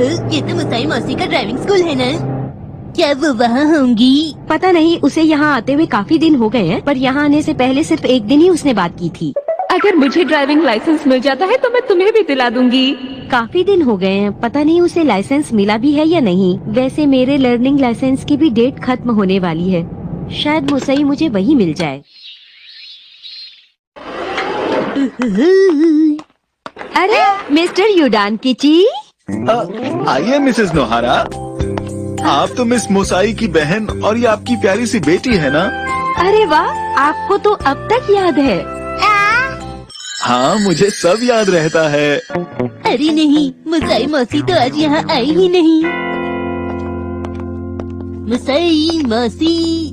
ये तो मुसाई मौसी का ड्राइविंग स्कूल है ना? क्या वो वहाँ होंगी? पता नहीं, उसे यहाँ आते हुए काफी दिन हो गए हैं, पर यहाँ आने से पहले सिर्फ एक दिन ही उसने बात की थी। अगर मुझे ड्राइविंग लाइसेंस मिल जाता है तो मैं तुम्हें भी दिला दूंगी। काफी दिन हो गए हैं, पता नहीं उसे लाइसेंस मिला भी है या नहीं। वैसे मेरे लर्निंग लाइसेंस की भी डेट खत्म होने वाली है, शायद मुसई मुझे वही मिल जाए। अरे मिस्टर युडान किची। आइए मिसेस नोहारा, आप तो मिस मोसाई की बहन और ये आपकी प्यारी सी बेटी है ना? अरे वाह, आपको तो अब तक याद है। हाँ, मुझे सब याद रहता है। अरे नहीं, मुसाई मौसी तो आज यहाँ आई ही नहीं। मुसाई मौसी,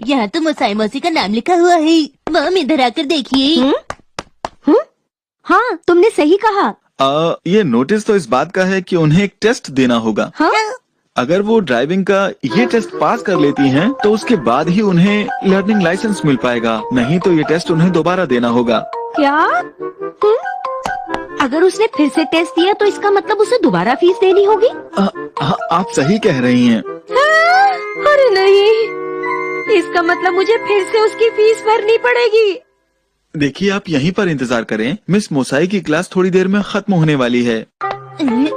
यहाँ तो मुसाई मौसी का नाम लिखा हुआ है। मॉम इधर आकर देखिए। हाँ, तुमने सही कहा। ये नोटिस तो इस बात का है कि उन्हें एक टेस्ट देना होगा। हाँ? अगर वो ड्राइविंग का ये टेस्ट पास कर लेती हैं, तो उसके बाद ही उन्हें लर्निंग लाइसेंस मिल पाएगा, नहीं तो ये टेस्ट उन्हें दोबारा देना होगा। क्या? अगर उसने फिर से टेस्ट दिया तो इसका मतलब उसे दोबारा फीस देनी होगी? हाँ, आप सही कह रही हैं। अरे नहीं, इसका मतलब मुझे फिर से उसकी फीस भरनी पड़ेगी। देखिए, आप यहीं पर इंतजार करें, मिस मोसाई की क्लास थोड़ी देर में खत्म होने वाली है।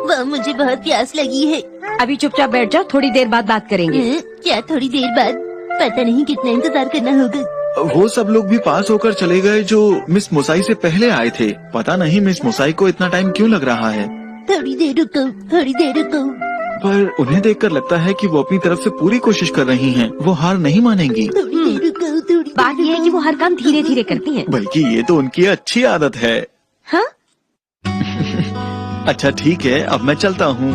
वह मुझे बहुत प्यास लगी है। अभी चुपचाप बैठ जाओ, थोड़ी देर बाद बात करेंगे। क्या थोड़ी देर बाद? पता नहीं कितना इंतजार करना होगा। वो सब लोग भी पास होकर चले गए जो मिस मोसाई से पहले आए थे। पता नहीं मिस मोसाई को इतना टाइम क्यों लग रहा है। थोड़ी देर रुको, थोड़ी देर रुको। पर उन्हें देखकर लगता है कि वो अपनी तरफ से पूरी कोशिश कर रही हैं। वो हार नहीं मानेंगी। थोड़ी देर रुको, थोड़ी देर बात ये है कि वो हर काम धीरे धीरे करती हैं। बल्कि ये तो उनकी अच्छी आदत है। हाँ? अच्छा ठीक है, अब मैं चलता हूँ।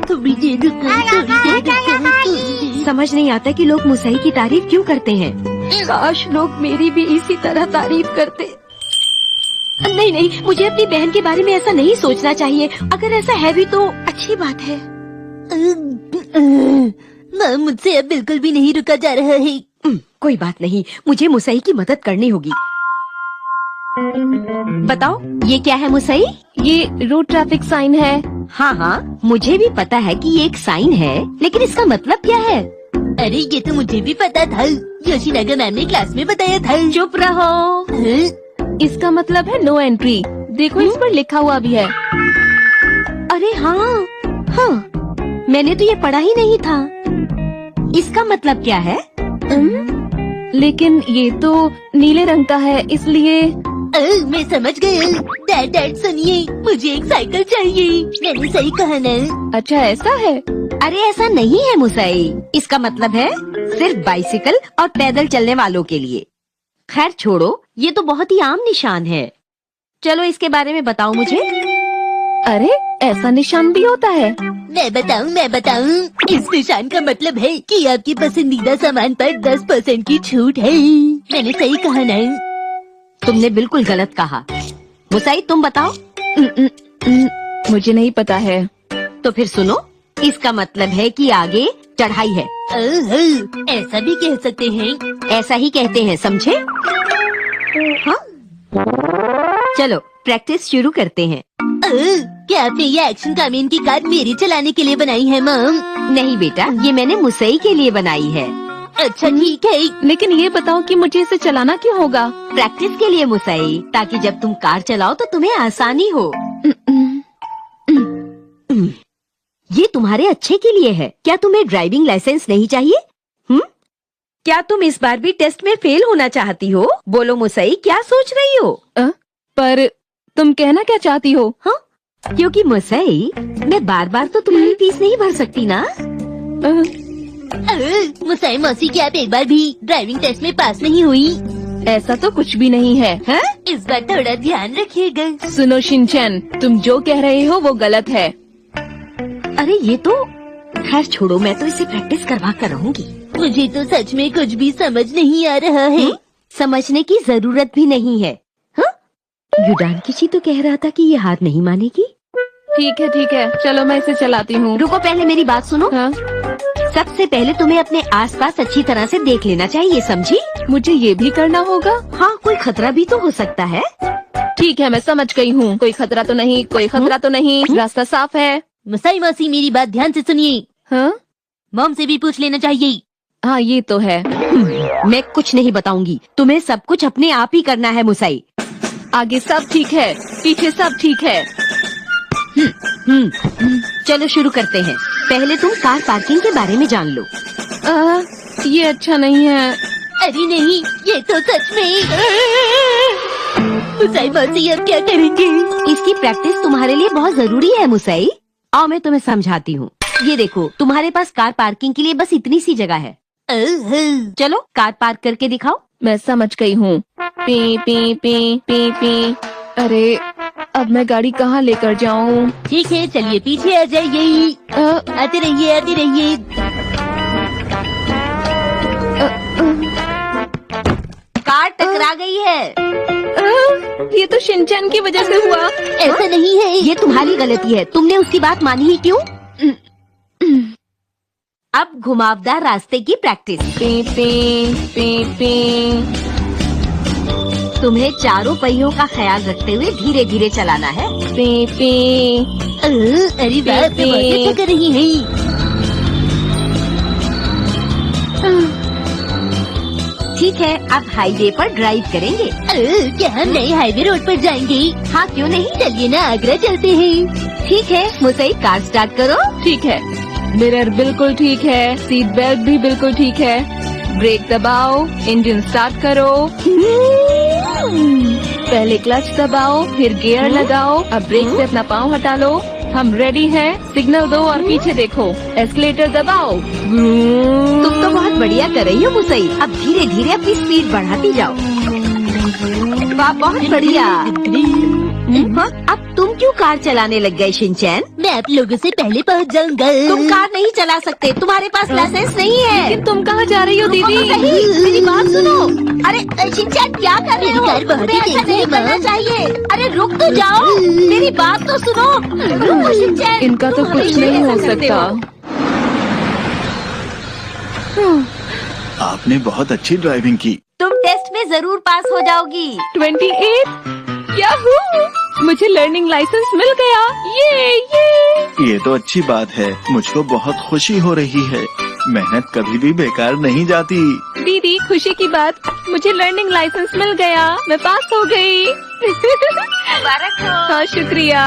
थोड़ी देर रुको, थोड़ी देर रुको। समझ नहीं आता कि लोग मुसई की तारीफ क्यों करते हैं। काश लोग मेरी भी इसी तरह तारीफ करते। नहीं नहीं, मुझे अपनी बहन के बारे में ऐसा नहीं सोचना चाहिए। अगर ऐसा है भी तो अच्छी बात है। माँ, मुझसे अब बिल्कुल भी नहीं रुका जा रहा है। कोई बात नहीं, मुझे मुसई की मदद करनी होगी। बताओ, ये क्या है मुसई? ये रोड ट्रैफिक साइन है। हाँ हाँ, मुझे भी पता है कि ये एक साइन है, लेकिन इसका मतलब क्या है? अरे ये तो मुझे भी पता था, योशिनागा मैम ने क्लास में बताया था। चुप रहो। इसका मतलब है नो एंट्री। देखो इस पर लिखा हुआ भी है। अरे हाँ हाँ, मैंने तो ये पढ़ा ही नहीं था। इसका मतलब क्या है? लेकिन ये तो नीले रंग का है, इसलिए मैं समझ गई। डैड सुनिए, मुझे एक साइकिल चाहिए। मैंने सही कहा ना? अच्छा ऐसा है? अरे ऐसा नहीं है मुसई, इसका मतलब है सिर्फ बाइसिकल और पैदल चलने वालों के लिए। खैर छोड़ो, ये तो बहुत ही आम निशान है। चलो इसके बारे में बताओ मुझे। अरे ऐसा निशान भी होता है? मैं बताऊं। इस निशान का मतलब है कि आपकी पसंदीदा सामान पर 10% की छूट है। मैंने सही कहा ना? तुमने बिल्कुल गलत कहा। मुसई तुम बताओ। मुझे नहीं पता है। तो फिर सुनो, इसका मतलब है कि आगे चढ़ाई है। ऐसा भी कह सकते हैं। ऐसा ही कहते हैं, समझे? हाँ? चलो प्रैक्टिस शुरू करते हैं। क्या आपने ये एक्शन कामीन की कार मेरी चलाने के लिए बनाई है मॉम? नहीं बेटा, ये मैंने मुसई के लिए बनाई है। अच्छा ठीक है, लेकिन ये बताओ कि मुझे इसे चलाना क्यों होगा? प्रैक्टिस के लिए मुसई, ताकि जब तुम कार चलाओ तो तुम्हें आसानी हो। ये तुम्हारे अच्छे के लिए है। क्या तुम्हें ड्राइविंग लाइसेंस नहीं चाहिए? क्या तुम इस बार भी टेस्ट में फेल होना चाहती हो? बोलो मुसई, क्या सोच रही हो? पर तुम कहना क्या चाहती हो? हाँ? क्योंकि मुसई, मैं बार बार तो तुम्हारी फीस नहीं भर सकती ना। मुसाई मौसी, क्या आप एक बार भी ड्राइविंग टेस्ट में पास नहीं हुई? ऐसा तो कुछ भी नहीं है। हाँ? इस बार थोड़ा ध्यान रखिएगा। सुनो शिनचैन, तुम जो कह रहे हो वो गलत है। अरे ये तो खैर छोड़ो, मैं तो इसे प्रैक्टिस करवा कर रहूंगी। मुझे तो सच में कुछ भी समझ नहीं आ रहा है। समझने की जरूरत भी नहीं है। युडान किसी तो कह रहा था कि ये हार नहीं मानेगी। ठीक है, चलो मैं इसे चलाती हूँ। रुको, पहले मेरी बात सुनो। हाँ? सबसे पहले तुम्हें अपने आसपास अच्छी तरह से देख लेना चाहिए, समझी? मुझे ये भी करना होगा? हाँ, कोई खतरा भी तो हो सकता है। ठीक है, मैं समझ गई हूँ। कोई खतरा तो नहीं, कोई खतरा तो नहीं, रास्ता साफ है। मुसाई मासी मेरी बात ध्यान से सुनिए। हाँ मॉम से भी पूछ लेना चाहिए। हाँ, ये तो है। मैं कुछ नहीं बताऊंगी, तुम्हें सब कुछ अपने आप ही करना है मुसाई। आगे सब ठीक है, पीछे सब ठीक है। चलो शुरू करते हैं। पहले तुम कार पार्किंग के बारे में जान लो। ये अच्छा नहीं है। अरे नहीं, ये तो सच में। मुसाई मासी अब क्या करेंगे? इसकी प्रैक्टिस तुम्हारे लिए बहुत जरूरी है मुसाई। आओ मैं तुम्हें समझाती हूँ। ये देखो, तुम्हारे पास कार पार्किंग के लिए बस इतनी सी जगह है। चलो कार पार्क करके दिखाओ। मैं समझ गई हूँ। P P P P P. अरे अब मैं गाड़ी कहाँ लेकर जाऊँ? ठीक है, चलिए पीछे आ जाइए। आते रहिए, आते रहिए। कार टकरा गई है। ये तो शिनचैन की वजह से हुआ। ऐसा नहीं है, ये तुम्हारी गलती है, तुमने उसकी बात मानी ही क्यों? अब घुमावदार रास्ते की practice. P P P P. तुम्हें चारों पहियों का ख्याल रखते हुए धीरे धीरे चलाना है। P P. अरे बाप रे, बहुत अच्छा कर रही है। ठीक है, अब हाईवे पर ड्राइव करेंगे। क्या हम नए हाईवे रोड पर जाएंगे? हाँ क्यों नहीं, चलिए ना, आगरा चलते हैं। ठीक है मुसाई, कार स्टार्ट करो। ठीक है, मिरर बिल्कुल ठीक है, सीट बेल्ट भी बिल्कुल ठीक है। ब्रेक दबाओ, इंजन स्टार्ट करो। पहले क्लच दबाओ, फिर गियर लगाओ। अब ब्रेक से अपना पाँव हटा लो। हम रेडी हैं। सिग्नल दो और पीछे देखो। एस्केलेटर दबाओ। तुम तो बहुत बढ़िया कर रही हो मुसाई। अब धीरे धीरे अपनी स्पीड बढ़ाती जाओ। वाह, बहुत बढ़िया। हाँ, अब तुम क्यों कार चलाने लग गए शिनचैन? मैं आप लोगों से पहले पहुंच जाऊंगा। तुम कार नहीं चला सकते, तुम्हारे पास लाइसेंस नहीं है। लेकिन तुम कहाँ जा रही हो दीदी? मेरी बात सुनो। अरे शिनचैन, क्या कर रहे हो? कार बहुत ही तुम्हें ऐसा तेज है, नहीं करना माँ। चाहिए। अरे रुक तो जाओ, मेरी बात तो सुनो। रुको शिनचैन। इनका तो तुम कुछ हमेशा नहीं हो ऐसा करते सकता। आपने बहुत अच्छी ड्राइविंग की। तुम टेस्ट में जरूर पास हो जाओगी। 28। याहू! मुझे लर्निंग लाइसेंस मिल गया। ये। ये तो अच्छी बात है, मुझको बहुत खुशी हो रही है। मेहनत कभी भी बेकार नहीं जाती। दीदी, खुशी की बात, मुझे लर्निंग लाइसेंस मिल गया। मैं पास हो गई। मुबारक हो। हाँ, शुक्रिया।